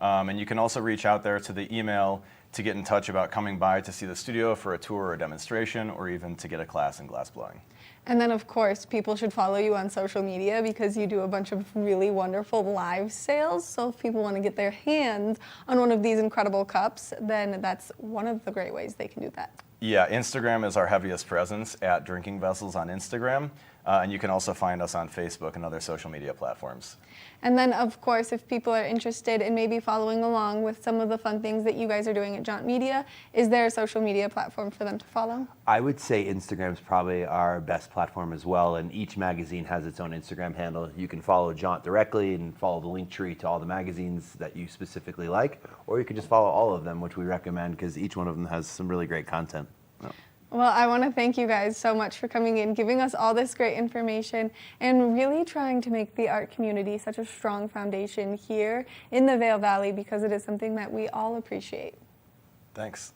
And you can also reach out there to the email to get in touch about coming by to see the studio for a tour or a demonstration, or even to get a class in glassblowing. And then, of course, people should follow you on social media, because you do a bunch of really wonderful live sales. So if people want to get their hands on one of these incredible cups, then that's one of the great ways they can do that. Yeah, Instagram is our heaviest presence, at Drinking Vessels on Instagram. And you can also find us on Facebook and other social media platforms. And then, of course, if people are interested in maybe following along with some of the fun things that you guys are doing at Jaunt Media, is there a social media platform for them to follow? I would say Instagram's probably our best platform as well, and each magazine has its own Instagram handle. You can follow Jaunt directly and follow the link tree to all the magazines that you specifically like, or you can just follow all of them, which we recommend because each one of them has some really great content. Well, I want to thank you guys so much for coming in, giving us all this great information, and really trying to make the art community such a strong foundation here in the Vail Valley, because it is something that we all appreciate. Thanks.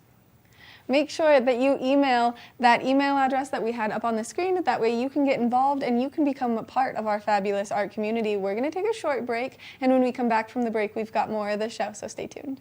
Make sure that you email that email address that we had up on the screen. That way you can get involved and you can become a part of our fabulous art community. We're going to take a short break, and when we come back from the break, we've got more of the show, so stay tuned.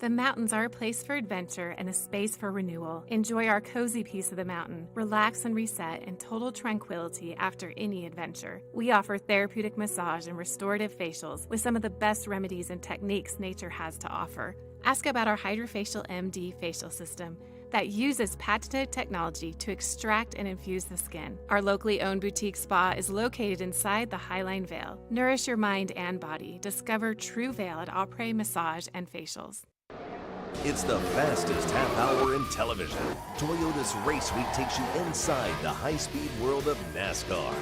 The mountains are a place for adventure and a space for renewal. Enjoy our cozy piece of the mountain. Relax and reset in total tranquility after any adventure. We offer therapeutic massage and restorative facials with some of the best remedies and techniques nature has to offer. Ask about our Hydrofacial MD facial system that uses patented technology to extract and infuse the skin. Our locally owned boutique spa is located inside the Highline Vail. Nourish your mind and body. Discover true Vail at Après Massage and Facials. It's the fastest half hour in television. Toyota's Race Week takes you inside the high-speed world of NASCAR.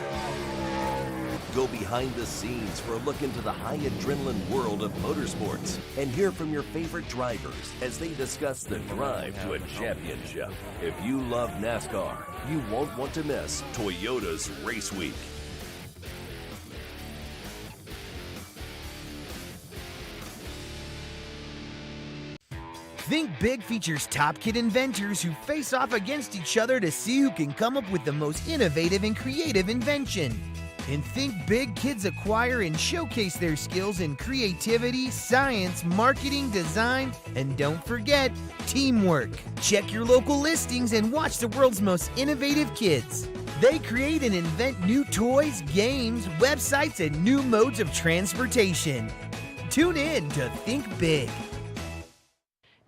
Go behind the scenes for a look into the high adrenaline world of motorsports and hear from your favorite drivers as they discuss the drive to a championship. If you love NASCAR, you won't want to miss Toyota's Race Week. Think Big features top kid inventors who face off against each other to see who can come up with the most innovative and creative invention. In Think Big, kids acquire and showcase their skills in creativity, science, marketing, design, and don't forget, teamwork. Check your local listings and watch the world's most innovative kids. They create and invent new toys, games, websites, and new modes of transportation. Tune in to Think Big.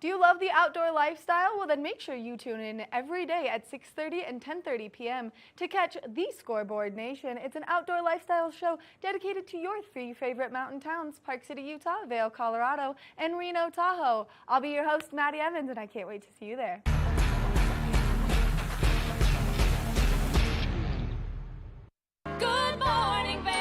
Do you love the outdoor lifestyle? Well, then make sure you tune in every day at 6:30 and 10:30 p.m. to catch The Scoreboard Nation. It's an outdoor lifestyle show dedicated to your three favorite mountain towns: Park City, Utah, Vail, Colorado, and Reno, Tahoe. I'll be your host, Maddie Evans, and I can't wait to see you there. Good morning, Vail.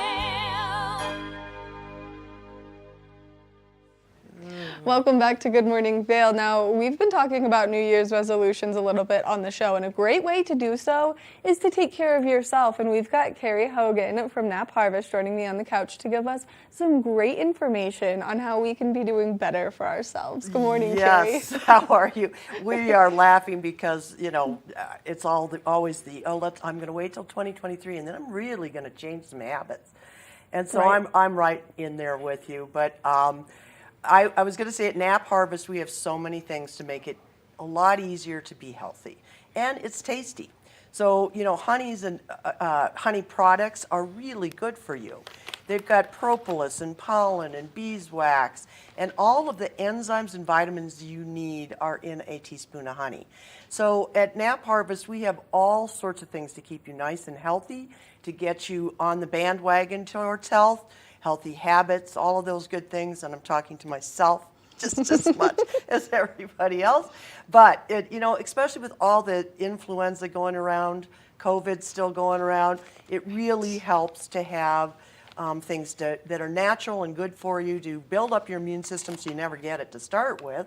Welcome back to Good Morning Vail. Now, we've been talking about New Year's resolutions a little bit on the show, and a great way to do so is to take care of yourself. And we've got Cary Hogan from Knapp Harvest joining me on the couch to give us some great information on how we can be doing better for ourselves. Good morning, Cary. Yes, how are you? We are laughing because, you know, it's always I'm going to wait till 2023 and then I'm really going to change some habits. And so Right. I'm right in there with you. But I was going to say at Knapp Harvest, we have so many things to make it a lot easier to be healthy. And it's tasty. So, you know, honeys and honey products are really good for you. They've got propolis and pollen and beeswax, and all of the enzymes and vitamins you need are in a teaspoon of honey. So at Knapp Harvest, we have all sorts of things to keep you nice and healthy, to get you on the bandwagon towards health, healthy habits, all of those good things, and I'm talking to myself just as much as everybody else. But, you know, especially with all the influenza going around, COVID still going around, it really helps to have things that are natural and good for you to build up your immune system so you never get it to start with.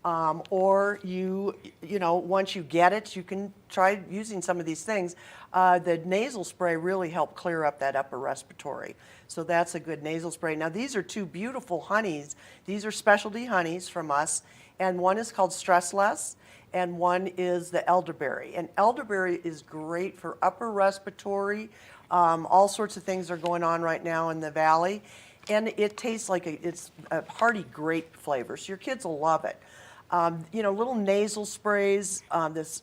Or you know, once you get it, you can try using some of these things. The nasal spray really helped clear up that upper respiratory. So that's a good nasal spray. Now these are two beautiful honeys. These are specialty honeys from us. And one is called Stress Less and one is the elderberry. And elderberry is great for upper respiratory. All sorts of things are going on right now in the valley. And it tastes like it's a hearty grape flavor. So your kids will love it. You know, little nasal sprays, this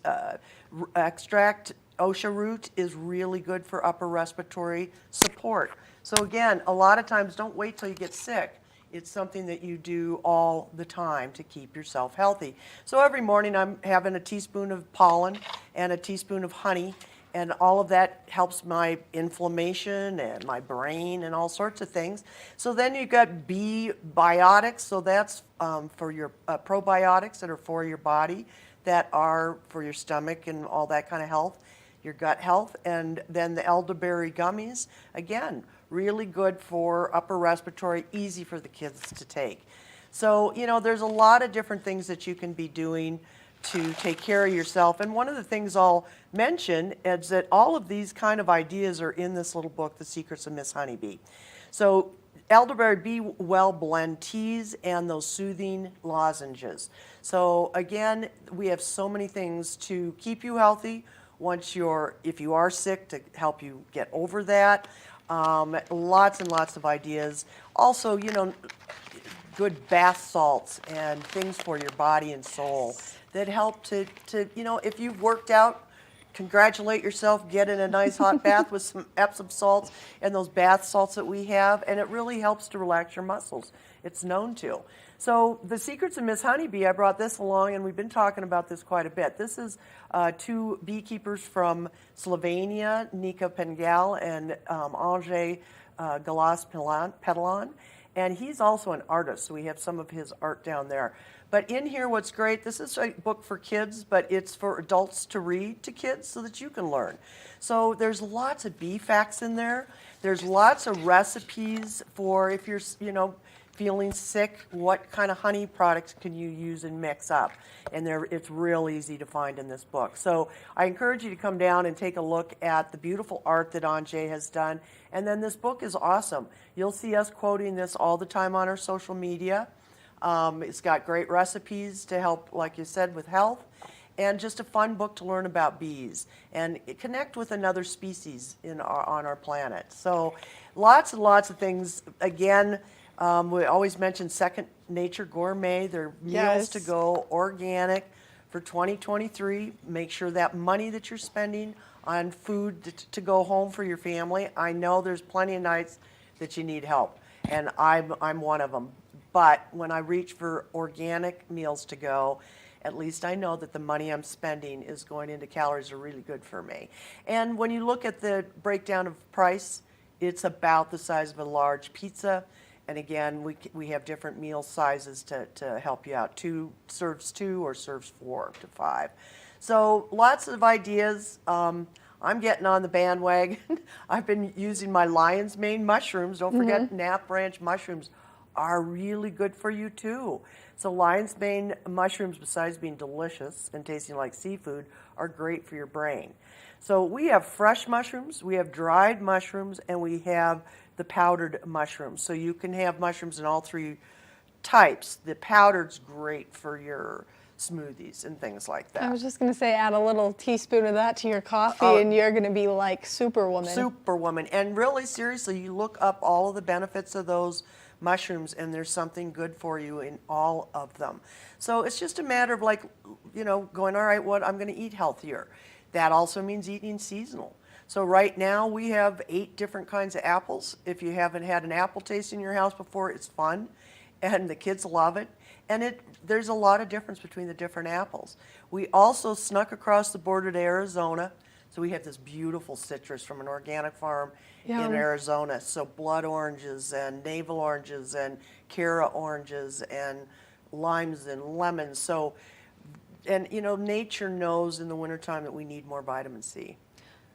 extract OSHA root is really good for upper respiratory support. So again, a lot of times don't wait till you get sick. It's something that you do all the time to keep yourself healthy. So every morning I'm having a teaspoon of pollen and a teaspoon of honey, and all of that helps my inflammation and my brain and all sorts of things. So then you've got bee biotics, so that's for your probiotics that are for your body, that are for your stomach and all that kind of health, your gut health. And then the elderberry gummies, again, really good for upper respiratory, easy for the kids to take. So, you know, there's a lot of different things that you can be doing to take care of yourself. And one of the things I'll mention is that all of these kind of ideas are in this little book, The Secrets of Miss Honeybee. So elderberry Be Well blend teas and those soothing lozenges. So again, we have so many things to keep you healthy if you are sick, to help you get over that. Lots and lots of ideas. Also, you know, good bath salts and things for your body and soul that help to if you've worked out, congratulate yourself, get in a nice hot bath with some Epsom salts and those bath salts that we have, and it really helps to relax your muscles. It's known to. So the Secrets of Miss Honeybee, I brought this along, and we've been talking about this quite a bit. This is 2 beekeepers from Slovenia, Nika Pengal and Andrzej Galas-Pedalon. And he's also an artist, so we have some of his art down there. But in here, what's great, this is a book for kids, but it's for adults to read to kids so that you can learn. So there's lots of bee facts in there. There's lots of recipes for if you're, feeling sick, what kind of honey products can you use and mix up? And it's real easy to find in this book. So I encourage you to come down and take a look at the beautiful art that Andrzej has done. And then this book is awesome. You'll see us quoting this all the time on our social media. It's got great recipes to help, like you said, with health, and just a fun book to learn about bees and connect with another species on our planet. So lots and lots of things. Again, we always mention Second Nature Gourmet. They're meals to go, organic for 2023. Make sure that money that you're spending on food to go home for your family. I know there's plenty of nights that you need help, and I'm one of them. But when I reach for organic meals to go, at least I know that the money I'm spending is going into calories that are really good for me. And when you look at the breakdown of price, it's about the size of a large pizza. And again, we have different meal sizes to help you out. 2 serves 2 or serves 4 to 5. So lots of ideas. I'm getting on the bandwagon. I've been using my lion's mane mushrooms. Don't forget Knapp Ranch mushrooms are really good for you too. So lion's mane mushrooms, besides being delicious and tasting like seafood, are great for your brain. So we have fresh mushrooms, we have dried mushrooms, and we have the powdered mushrooms. So you can have mushrooms in all 3 types. The powdered's great for your smoothies and things like that. I was just going to say, add a little teaspoon of that to your coffee and you're going to be like Superwoman. Superwoman. And really, seriously, you look up all of the benefits of those mushrooms, and there's something good for you in all of them. So it's just a matter of going, all right, I'm going to eat healthier. That also means eating seasonal. So right now we have 8 different kinds of apples. If you haven't had an apple taste in your house before, it's fun, and the kids love it. And there's a lot of difference between the different apples. We also snuck across the border to Arizona. So we have this beautiful citrus from an organic farm in Arizona. So blood oranges and navel oranges and Cara oranges and limes and lemons. So, and nature knows in the wintertime that we need more vitamin C.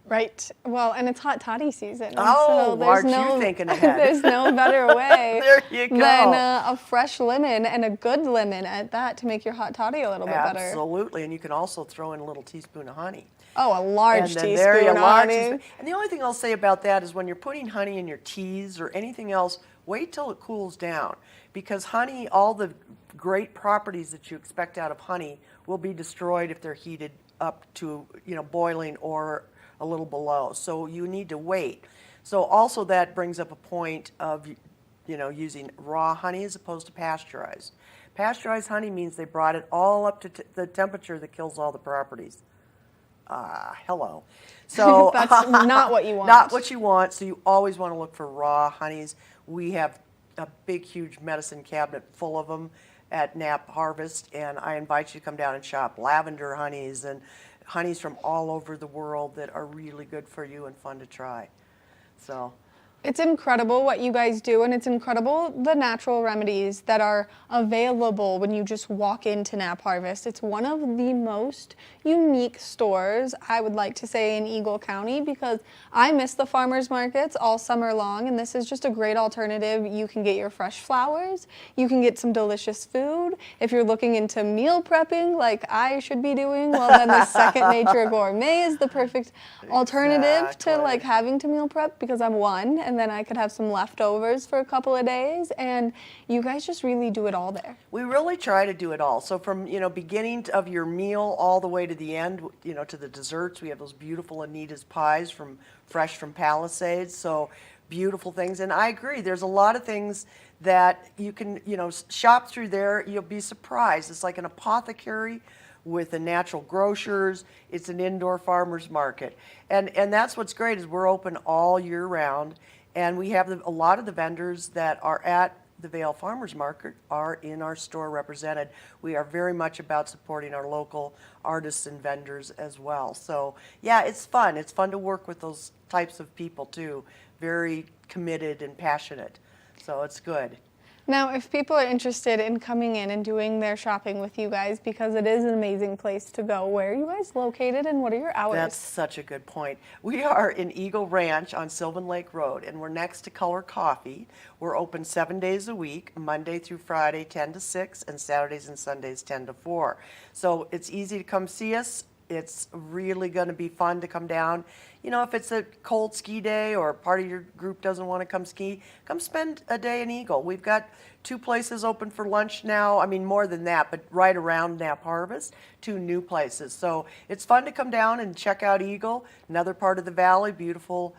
Right. Well, and it's hot toddy season. Oh, so aren't you thinking ahead? There's no better way there you go. than a fresh lemon, and a good lemon at that, to make your hot toddy a little bit better. Absolutely. And you can also throw in a little teaspoon of honey. Oh, a large teaspoon of honey. And the only thing I'll say about that is when you're putting honey in your teas or anything else, wait till it cools down. Because honey, all the great properties that you expect out of honey will be destroyed if they're heated up to boiling or a little below. So you need to wait. So also that brings up a point of using raw honey as opposed to pasteurized. Pasteurized honey means they brought it all up to the temperature that kills all the properties. Hello. So that's not what you want. Not what you want. So you always want to look for raw honeys. We have a big, huge medicine cabinet full of them at Knapp Harvest, and I invite you to come down and shop. Lavender honeys and honeys from all over the world that are really good for you and fun to try. So it's incredible what you guys do, and it's incredible the natural remedies that are available when you just walk into Knapp Harvest. It's one of the most unique stores, I would like to say, in Eagle County, because I miss the farmers markets all summer long, and this is just a great alternative. You can get your fresh flowers, you can get some delicious food. If you're looking into meal prepping like I should be doing, well then the Second Nature Gourmet is the perfect alternative to like having to meal prep, because I'm one, and then I could have some leftovers for a couple of days, and you guys just really do it all there. We really try to do it all. So from beginning of your meal all the way to the end, to the desserts. We have those beautiful Anita's pies fresh from Palisades. So beautiful things. And I agree, there's a lot of things that you can, shop through there. You'll be surprised. It's like an apothecary with the natural grocers. It's an indoor farmers market. And that's what's great is we're open all year round. And we have a lot of the vendors that are at the Vail Farmers Market are in our store represented. We are very much about supporting our local artists and vendors as well. So yeah, it's fun. It's fun to work with those types of people too. Very committed and passionate. So it's good. Now, if people are interested in coming in and doing their shopping with you guys, because it is an amazing place to go, where are you guys located and what are your hours? That's such a good point. We are in Eagle Ranch on Sylvan Lake Road, and we're next to Color Coffee. We're open 7 days a week, Monday through Friday, 10 to 6, and Saturdays and Sundays, 10 to 4. So it's easy to come see us. It's really going to be fun to come down. If it's a cold ski day or part of your group doesn't want to come ski, come spend a day in Eagle. We've got 2 places open for lunch now. I mean, more than that, but right around Knapp Harvest, 2 new places. So it's fun to come down and check out Eagle, another part of the valley, beautiful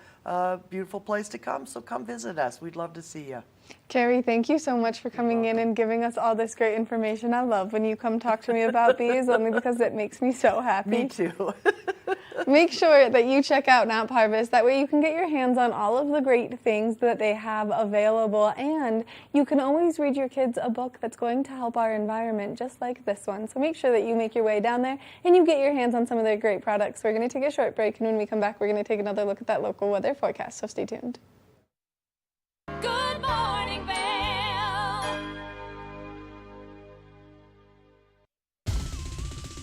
place to come. So come visit us. We'd love to see you. Cary, thank you so much for coming in and giving us all this great information. I love when you come talk to me about these, only because it makes me so happy. Me too. Make sure that you check out Knapp Harvest. That way you can get your hands on all of the great things that they have available, and you can always read your kids a book that's going to help our environment, just like this one. So make sure that you make your way down there and you get your hands on some of their great products. We're going to take a short break, and when we come back, we're going to take another look at that local weather forecast, so stay tuned. Good morning, Vail.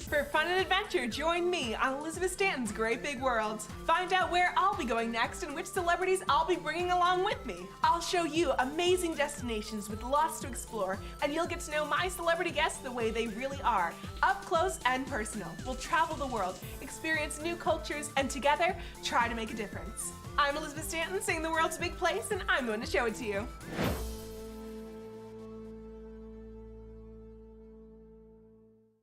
For fun and adventure, join me on Elizabeth Stanton's Great Big World. Find out where I'll be going next and which celebrities I'll be bringing along with me. I'll show you amazing destinations with lots to explore, and you'll get to know my celebrity guests the way they really are, up close and personal. We'll travel the world, experience new cultures, and together, try to make a difference. I'm Elizabeth Stanton, saying the world's a big place, and I'm going to show it to you.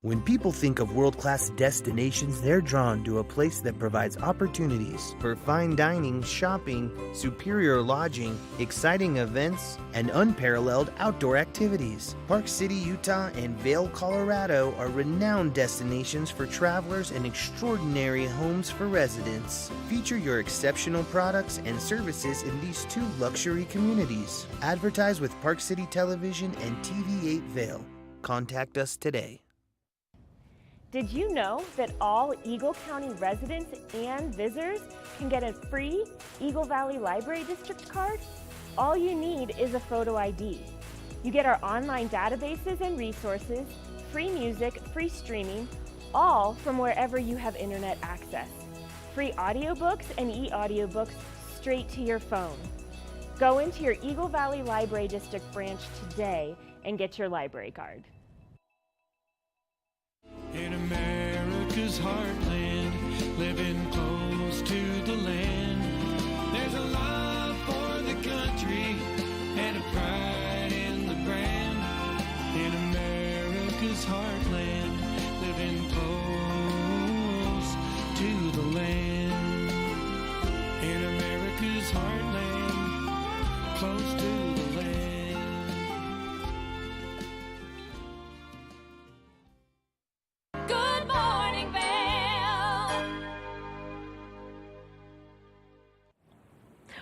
When people think of world-class destinations, they're drawn to a place that provides opportunities for fine dining, shopping, superior lodging, exciting events, and unparalleled outdoor activities. Park City, Utah, and Vail, Colorado are renowned destinations for travelers and extraordinary homes for residents. Feature your exceptional products and services in these 2 luxury communities. Advertise with Park City Television and TV8 Vail. Contact us today. Did you know that all Eagle County residents and visitors can get a free Eagle Valley Library District card? All you need is a photo ID. You get our online databases and resources, free music, free streaming, all from wherever you have internet access. Free audiobooks and e-audiobooks straight to your phone. Go into your Eagle Valley Library District branch today and get your library card. In America's heartland, living close to the land, there's a love for the country and a pride in the brand. In America's heartland, living close to the land. In America's heartland, close to the land. Good morning, Vail.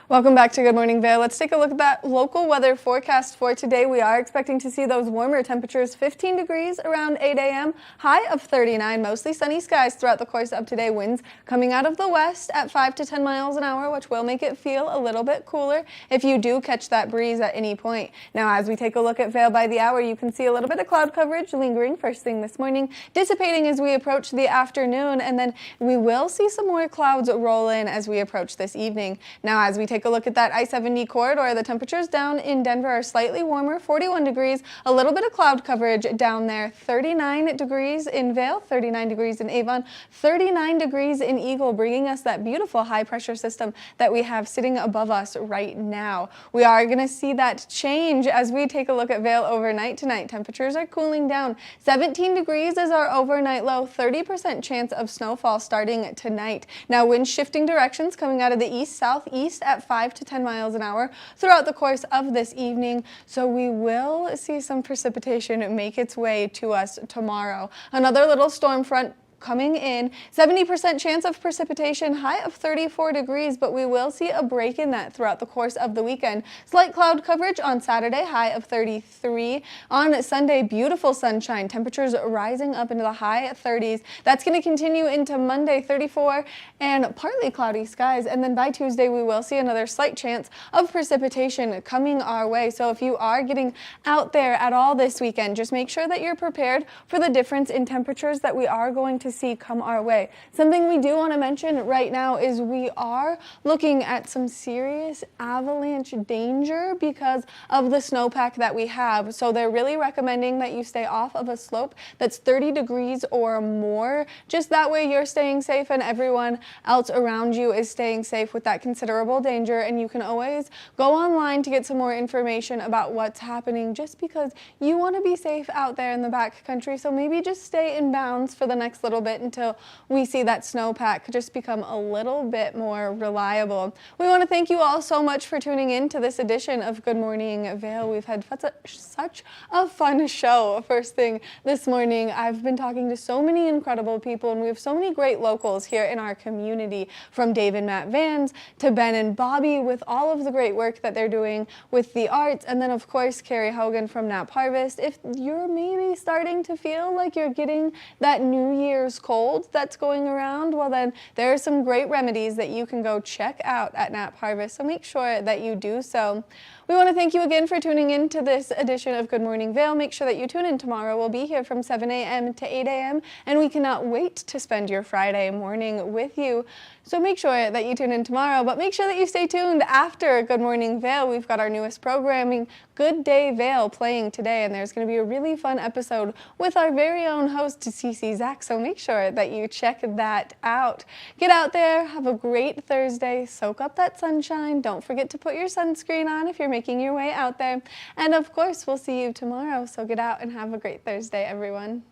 Welcome back to Good Morning Vail. Let's take a look at that local weather forecast for today. We are expecting to see those warmer temperatures, 15 degrees around 8 a.m., high of 39, mostly sunny skies throughout the course of today. Winds coming out of the west at 5 to 10 miles an hour, which will make it feel a little bit cooler if you do catch that breeze at any point. Now, as we take a look at Vail by the hour, you can see a little bit of cloud coverage lingering first thing this morning, dissipating as we approach the afternoon, and then we will see some more clouds roll in as we approach this evening. Now, as we take a look at that I-70 corridor, the temperatures down in Denver are slightly warmer, 41 degrees, a little bit of cloud coverage down there, 39 degrees in Vail, 39 degrees in Avon, 39 degrees in Eagle, bringing us that beautiful high pressure system that we have sitting above us right now. We are going to see that change as we take a look at Vail overnight tonight. Temperatures are cooling down. 17 degrees is our overnight low, 30% chance of snowfall starting tonight. Now, winds shifting directions coming out of the east-southeast at at 5 to 10 miles an hour throughout the course of this evening. So we will see some precipitation make its way to us tomorrow. Another little storm front coming in, 70% chance of precipitation, high of 34 degrees, but we will see a break in that throughout the course of the weekend. Slight cloud coverage on Saturday, high of 33. On Sunday, beautiful sunshine, temperatures rising up into the high 30s. That's going to continue into Monday, 34 and partly cloudy skies. And then by Tuesday, we will see another slight chance of precipitation coming our way. So if you are getting out there at all this weekend, just make sure that you're prepared for the difference in temperatures that we are going to see come our way. Something we do want to mention right now is we are looking at some serious avalanche danger because of the snowpack that we have. So they're really recommending that you stay off of a slope that's 30 degrees or more. Just that way you're staying safe and everyone else around you is staying safe with that considerable danger. And you can always go online to get some more information about what's happening, just because you want to be safe out there in the backcountry. So maybe just stay in bounds for the next little bit until we see that snowpack just become a little bit more reliable. We want to thank you all so much for tuning in to this edition of Good Morning Vail. We've had such a fun show first thing this morning. I've been talking to so many incredible people, and we have so many great locals here in our community, from Dave and Matt Vans to Ben and Bobby, with all of the great work that they're doing with the arts, and then of course Cary Hogan from Knapp Harvest. If you're maybe starting to feel like you're getting that New Year's cold that's going around, well then there are some great remedies that you can go check out at Knapp Harvest, so make sure that you do so. We want to thank you again for tuning in to this edition of Good Morning Vail. Make sure that you tune in tomorrow. We'll be here from 7 a.m. to 8 a.m. and we cannot wait to spend your Friday morning with you. So make sure that you tune in tomorrow, but make sure that you stay tuned after Good Morning Vail. We've got our newest programming, Good Day Vail, playing today, and there's going to be a really fun episode with our very own host, CC Zach, so make sure that you check that out. Get out there, have a great Thursday, soak up that sunshine, don't forget to put your sunscreen on if you're making your way out there, and of course we'll see you tomorrow, so get out and have a great Thursday, everyone.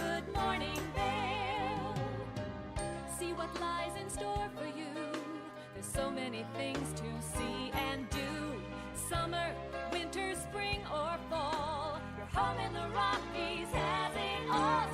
Good morning, Vail. See what lies in store for you. There's so many things to see and do. Summer, winter, spring, or fall. Your home in the Rockies has it all.